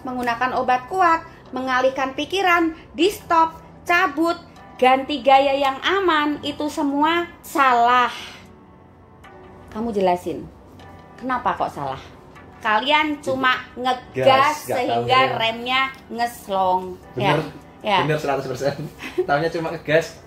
menggunakan obat kuat, mengalihkan pikiran, di stop, cabut, ganti gaya yang aman, itu semua salah. Kamu jelasin, kenapa kok salah? Kalian cuma ngegas sehingga remnya ngeslong. Bener, ya. Bener 100%. Taunya cuma ngegas,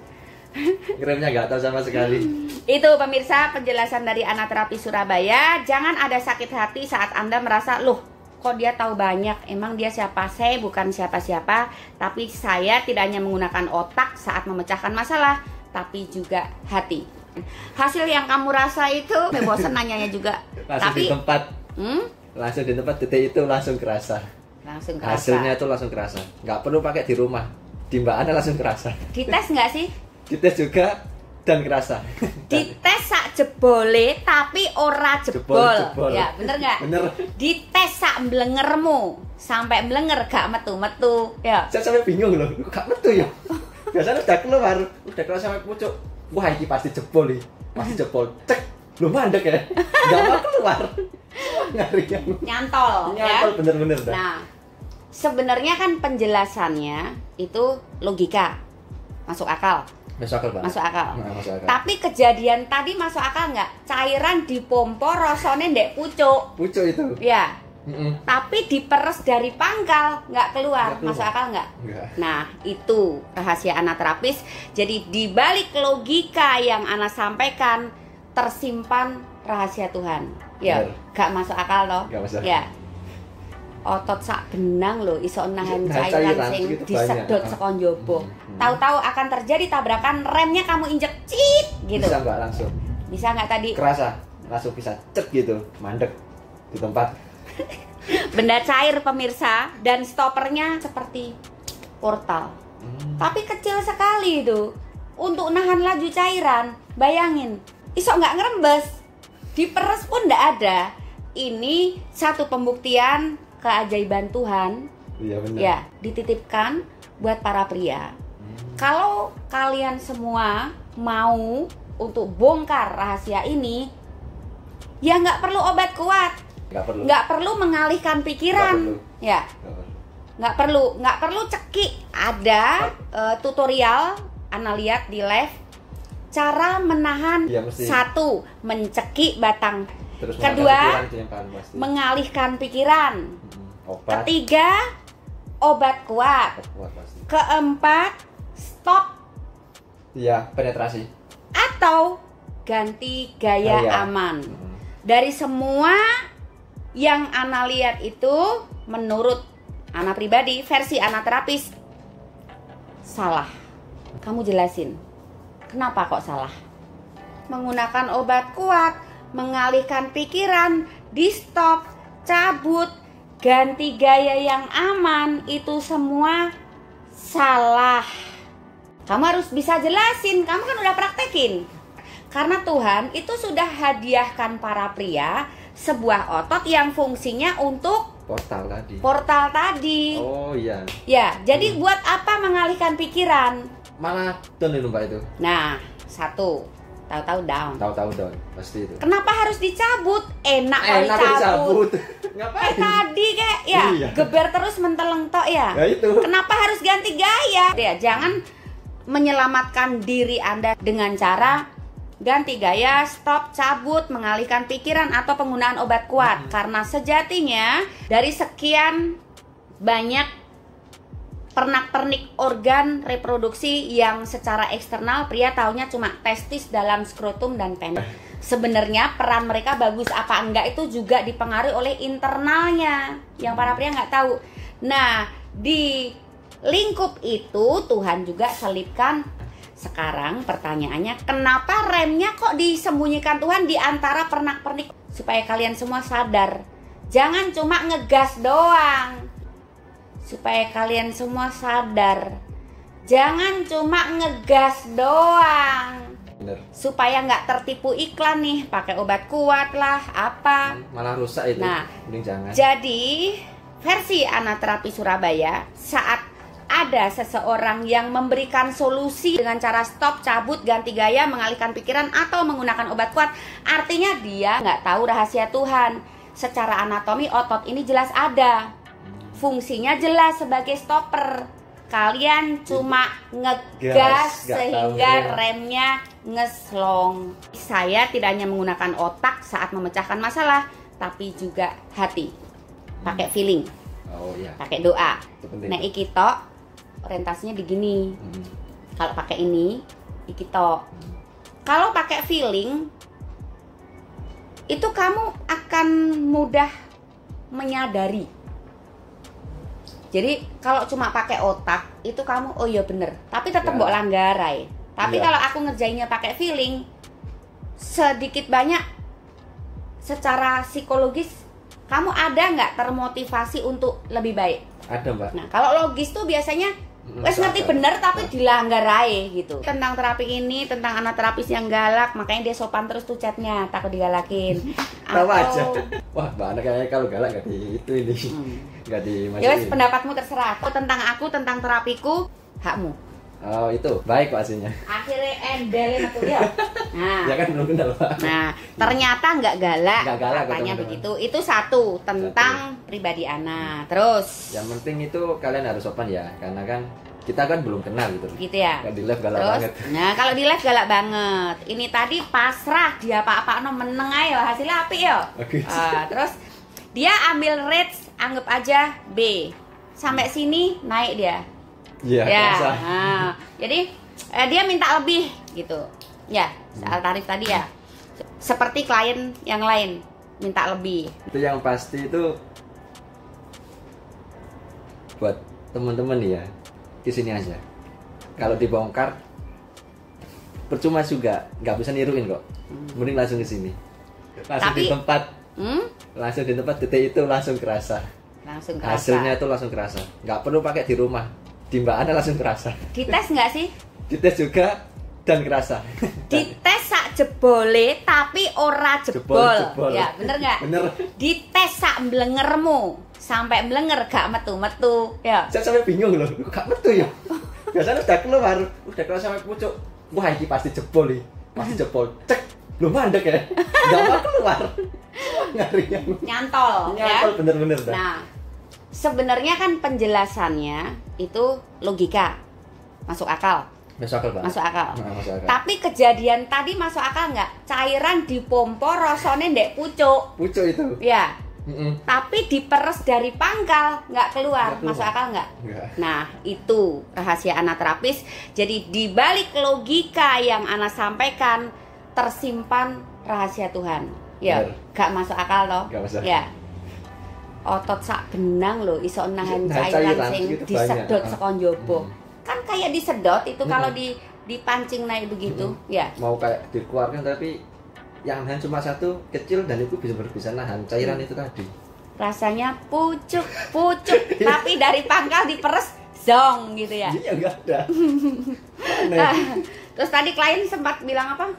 remnya nggak tahu sama sekali. Itu pemirsa penjelasan dari Anaterapi Surabaya. Jangan ada sakit hati saat Anda merasa, loh kok dia tahu banyak, emang dia siapa? Saya bukan siapa-siapa, tapi saya tidak hanya menggunakan otak saat memecahkan masalah, tapi juga hati. Hasil yang kamu rasa itu, bosan nanyanya juga. Langsung tapi di tempat, langsung di tempat detik itu langsung kerasa. Langsung kerasa. Hasilnya itu langsung kerasa. Nggak perlu pakai di rumah, di Mbak Ana langsung kerasa. Dites nggak sih? Dites juga dan kerasa. Dites sak jebole tapi ora jebol. Ya bener nggak? Bener. Dites sak mblengermu sampai mblenger gak metu-metu. Ya. Saya sampai bingung loh, gak metu ya. Biasanya udah keluar sampai pucuk. Wah ini pasti jebol nih, pasti jebol. Cek, belum mandek ya, nggak mau keluar. Ngarinya. Nyantol ya. Bener-bener. Nah, sebenarnya kan penjelasannya itu logika, masuk akal. Masuk akal, Pak. Masuk akal. Nah, masuk akal. Tapi kejadian tadi masuk akal nggak? Cairan dipompo, rasanya ndek pucuk. Pucuk itu. Ya. Tapi diperes dari pangkal nggak keluar. Masuk akal nggak? Nggak. Nah itu rahasia anaterapis. Jadi di balik logika yang Ana sampaikan tersimpan rahasia Tuhan. Ya, nggak masuk akal loh. Nggak masuk akal. Ya. Otot sak benang loh iso nahan cairan sing disedot saka njaba. Tahu-tahu akan terjadi tabrakan, remnya kamu injek cit gitu. Bisa nggak langsung? Bisa nggak tadi? Kerasa, langsung bisa cek gitu, mandek di tempat. Benda cair pemirsa, dan stopernya seperti portal. Tapi kecil sekali itu. Untuk nahan laju cairan, bayangin, iso nggak ngerembes, diperes pun nggak ada. Ini satu pembuktian keajaiban Tuhan. Iya benar. Ya, dititipkan buat para pria. Kalau kalian semua mau untuk bongkar rahasia ini, ya nggak perlu obat kuat. Nggak perlu mengalihkan pikiran, ya. Nggak perlu cekik. Ada tutorial, Ana lihat di live, cara menahan. Ya, satu, mencekik batang. Terus kedua, mengalihkan pikiran. Obat. Ketiga, obat kuat. Keempat, stop. Iya, penetrasi. Atau ganti gaya aman. Dari semua yang Ana lihat itu, menurut Ana pribadi, versi Anaterapis salah. Kamu jelasin, kenapa kok salah? Menggunakan obat kuat, mengalihkan pikiran, di stop, cabut, ganti gaya yang aman, itu semua salah. Kamu harus bisa jelasin, kamu kan udah praktekin. Karena Tuhan itu sudah hadiahkan para pria sebuah otot yang fungsinya untuk portal tadi. Oh iya. Ya, jadi buat apa mengalihkan pikiran? Malah down itu Mbak itu. Nah, satu, tahu-tahu down. Tahu-tahu down, pasti itu. Kenapa harus dicabut? Enak dicabut. Ngapain? Tadi kayak ya, iya. Geber terus menteleng tok ya. Ya itu. Kenapa harus ganti gaya? Ya, jangan menyelamatkan diri Anda dengan cara ganti gaya, stop, cabut, mengalihkan pikiran, atau penggunaan obat kuat. Karena sejatinya dari sekian banyak pernak-pernik organ reproduksi yang secara eksternal pria taunya cuma testis, dalam skrotum, dan penis. Sebenarnya peran mereka bagus apa enggak itu juga dipengaruhi oleh internalnya yang para pria nggak tahu. Nah, di lingkup itu Tuhan juga selipkan. Sekarang pertanyaannya, kenapa remnya kok disembunyikan Tuhan di antara pernak-pernik? Supaya kalian semua sadar, jangan cuma ngegas doang. Supaya kalian semua sadar, jangan cuma ngegas doang. Bener. Supaya nggak tertipu iklan nih, pakai obat kuat lah, apa. Malah rusak itu. Nah, mending jangan. Jadi versi Anaterapi Surabaya, saat ada seseorang yang memberikan solusi dengan cara stop, cabut, ganti gaya, mengalihkan pikiran, atau menggunakan obat kuat, artinya dia nggak tahu rahasia Tuhan. Secara anatomi otot ini jelas ada, fungsinya jelas sebagai stopper. Kalian cuma ngegas sehingga remnya ngeslong. Saya tidak hanya menggunakan otak saat memecahkan masalah, tapi juga hati. Pakai feeling. Oh iya. Pakai doa. Nah, iki tok orientasinya di gini. Kalau pakai ini, iki tok. Kalau pakai feeling, itu kamu akan mudah menyadari. Jadi kalau cuma pakai otak, itu kamu oh iya bener, tapi tetap mbok langgarai. Tapi kalau aku ngerjainnya pakai feeling, sedikit banyak secara psikologis kamu ada nggak termotivasi untuk lebih baik? Ada, Mbak. Nah, kalau logis tuh biasanya wes ngerti bener tapi dilanggarai gitu. Tentang terapi ini, tentang anak terapis yang galak, makanya dia sopan terus tuh chatnya, takut digalakin. Tahu aja. Wah, Mbak Ana kayaknya kalau galak nggak di itu ini. Nggak dimasukin. Ya wes, pendapatmu terserah. Tentang terapiku, hakmu. Oh, itu baik Pak hasilnya. Akhirnya endelin aku ya. Nah, Ya kan belum kenal, Pak. nah ternyata nggak galak, Nggak galak, katanya teman-teman. begitu. Itu satu tentang pribadi Ana. Terus Yang penting itu kalian harus sopan ya, karena kan kita kan belum kenal gitu. gitu ya. Kan di live galak Terus, banget. nah kalau di live galak banget. Ini tadi pasrah dia apa-apa meneng ayo hasilnya apik yo. Oke. Terus dia ambil rates anggap aja B. Sampai sini naik dia. Iya, Ya. kerasa. Nah, jadi dia minta lebih gitu. Ya, soal tarif tadi ya. Seperti klien yang lain minta lebih. Itu yang pasti itu buat teman-teman ya, di sini aja. Kalau dibongkar percuma juga, nggak bisa niruin kok. Mending langsung ke sini. Langsung Tapi- di tempat. Hmm? Langsung di tempat detik itu langsung kerasa. Langsung kerasa. Hasilnya itu langsung kerasa. Nggak perlu pakai di rumah. Di Mbak Ana langsung kerasa. Dites nggak sih? Dites juga dan kerasa. Dites sak jebole tapi ora jebol. Jebol. Ya, bener nggak? Bener. Dites sak mblengermu sampai mblenger gak metu-metu. Ya. Saya sampai bingung loh, gak metu ya. Biasanya udah keluar sampai pucuk. Wah, ini pasti jebol nih. Pasti jebol. Cek, belum mandek ya. Gak mau keluar. Ngarinya. Nyantol, ya. Nyantol bener-bener dah. Nah, sebenarnya kan penjelasannya itu logika. Masuk akal. Masuk akal, Pak. Masuk akal. Nah, masuk akal. Tapi kejadian tadi masuk akal nggak? Cairan dipompo rasanya ndek pucuk. Pucuk itu. Ya. Mm-mm. Tapi diperes dari pangkal nggak keluar. Nggak keluar. Masuk akal nggak? Nggak. Nah, itu rahasia anak terapis. Jadi di balik logika yang Ana sampaikan tersimpan rahasia Tuhan. Ya, Bener. gak masuk akal loh. Nggak masuk akal. Ya. Otot sak benang loh iso nahan Nahan cairan cairan sing segitu disedot banyak. saka njaba. Kan kayak disedot itu kalau dipancing naik begitu, ya. Mau kayak dikeluarkan tapi yang nahan cuma satu kecil dan itu bisa nahan cairan itu tadi. Rasanya pucuk tapi dari pangkal diperes zong gitu ya. Iya, enggak ada. Ah, Aneh. terus tadi klien sempat bilang apa?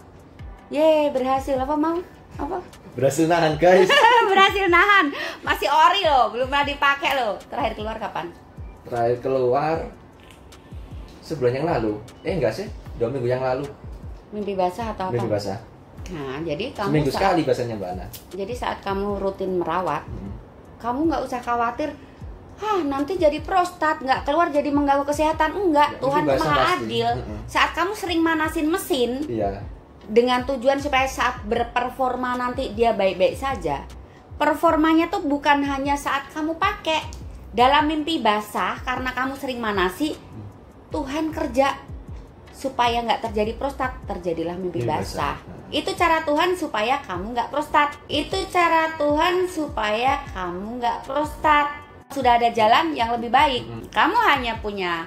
Ye, berhasil apa mau? Apa? Berhasil nahan, guys. Berhasil nahan. Masih ori loh, belum pernah dipakai loh. Terakhir keluar kapan? Terakhir keluar sebulan yang lalu. Enggak sih, 2 minggu yang lalu. Mimpi basah atau apa? Minggu basah. Nah, jadi kamu Seminggu sekali biasanya Mbak Ana. Jadi saat kamu rutin merawat, kamu nggak usah khawatir. Nanti jadi prostat nggak keluar jadi mengganggu kesehatan. Enggak, Ya, Tuhan mimpi basah maha pasti. adil. Saat kamu sering manasin mesin Iya. dengan tujuan supaya saat berperforma nanti dia baik-baik saja. Performanya tuh bukan hanya saat kamu pakai. Dalam mimpi basah karena kamu sering manasi, Tuhan kerja supaya nggak terjadi prostat, terjadilah mimpi Mimpi basah. basah. Itu cara Tuhan supaya kamu nggak prostat. Itu cara Tuhan supaya kamu nggak prostat. Sudah ada jalan yang lebih baik. Kamu hanya punya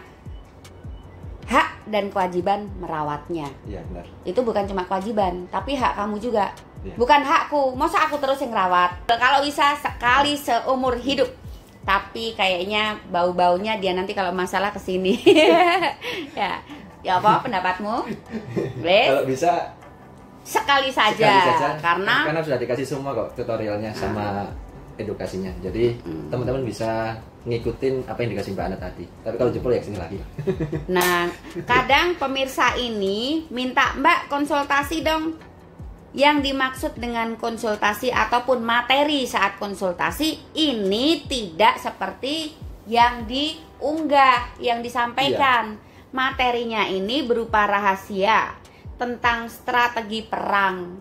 hak dan kewajiban merawatnya. Iya, benar. Itu bukan cuma kewajiban, tapi hak kamu juga. Iya. Bukan hakku, masa aku terus yang rawat. Kalau bisa sekali seumur hidup. Tapi kayaknya bau-baunya dia nanti kalau masalah kesini. Ya apa pendapatmu? Boleh? Kalau bisa Sekali saja. sekali saja. Karena sudah dikasih semua kok tutorialnya sama edukasinya. Jadi teman-teman bisa ngikutin apa yang dikasih Mbak Ana tadi. Tapi kalau jebol ya kesini lagi. nah, kadang pemirsa ini minta Mbak konsultasi dong. Yang dimaksud dengan konsultasi ataupun materi saat konsultasi ini tidak seperti yang diunggah, yang disampaikan. Materinya ini berupa rahasia tentang strategi perang.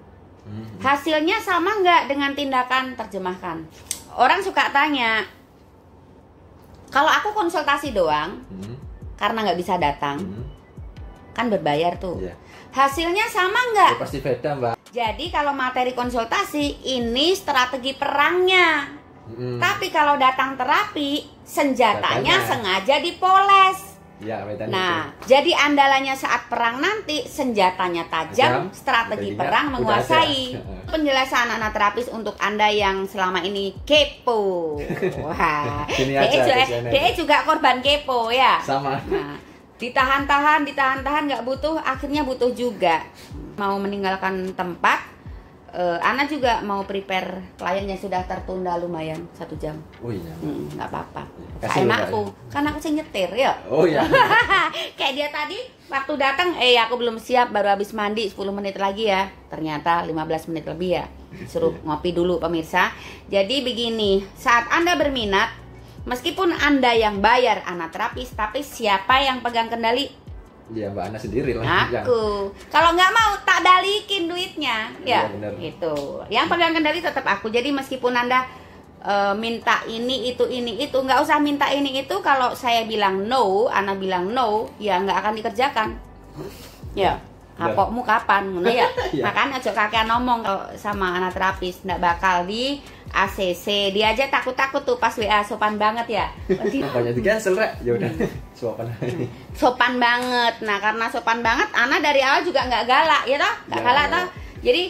Hasilnya sama nggak dengan tindakan terjemahkan? Orang suka tanya, kalau aku konsultasi doang, karena nggak bisa datang, kan berbayar tuh. Hasilnya sama nggak? Ya, pasti beda, Mbak. Jadi kalau materi konsultasi ini strategi perangnya. Tapi kalau datang terapi, senjatanya sengaja dipoles. Ya, nah, jadi andalannya saat perang nanti senjatanya tajam, strategi perang menguasai. Penjelasan anak terapis untuk Anda yang selama ini kepo. Wah, dia juga korban kepo ya. Sama. Nah, ditahan-tahan nggak butuh, akhirnya butuh juga. Mau meninggalkan tempat. Ana juga mau prepare kliennya, sudah tertunda lumayan 1 jam. Oh iya. Nggak apa-apa. Saya aku, kan aku sih nyetir ya. Oh iya. Kayak dia tadi waktu datang, aku belum siap, baru habis mandi 10 menit lagi ya. Ternyata 15 menit lebih ya. Suruh ngopi dulu pemirsa. Jadi begini, saat Anda berminat, meskipun Anda yang bayar anak terapis, tapi siapa yang pegang kendali? Ya Mbak Ana sendiri lah. Aku. Kalau nggak mau tak balikin duitnya, ya. Itu. Yang pegang kendali tetap aku. Jadi meskipun Anda minta ini itu nggak usah minta ini itu. Kalau saya bilang no, Ana bilang no, ya nggak akan dikerjakan. Ya. Apokmu kapan? Ngono ya. Makanya aja kakean ngomong sama anak terapis, nggak bakal di ACC. Dia aja takut-takut tuh pas WA, sopan banget ya. Banyak di cancel, Rek. Ya udah. Sopan banget. Nah, karena sopan banget, Ana dari awal juga nggak galak, ya toh? Nggak galak toh. Jadi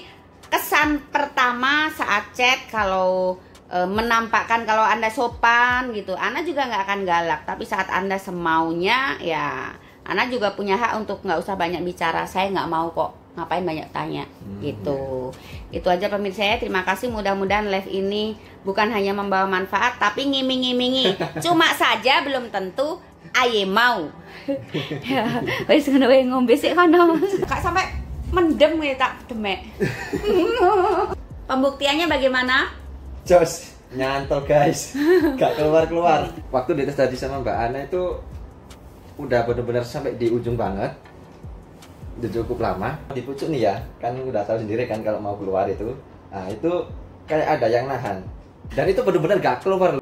kesan pertama saat chat kalau menampakkan kalau Anda sopan gitu, Ana juga nggak akan galak. Tapi saat Anda semaunya, ya Ana juga punya hak untuk nggak usah banyak bicara. Saya nggak mau kok, ngapain banyak tanya gitu. Itu aja pemirsa ya. Terima kasih, mudah-mudahan live ini bukan hanya membawa manfaat, tapi ngiming-ngimingi. Cuma saja belum tentu aye mau. Ya, wis ngono wae ngombe sik kono. Kak sampai mendem ya tak demek. Pembuktiannya bagaimana? Jos, nyantol guys. Gak keluar-keluar. Waktu dites tadi sama Mbak Ana itu udah benar-benar sampai di ujung banget. Udah cukup lama. Di pucuk nih ya, kan udah tahu sendiri kan kalau mau keluar itu. Nah, itu kayak ada yang nahan. Dan itu benar-benar gak keluar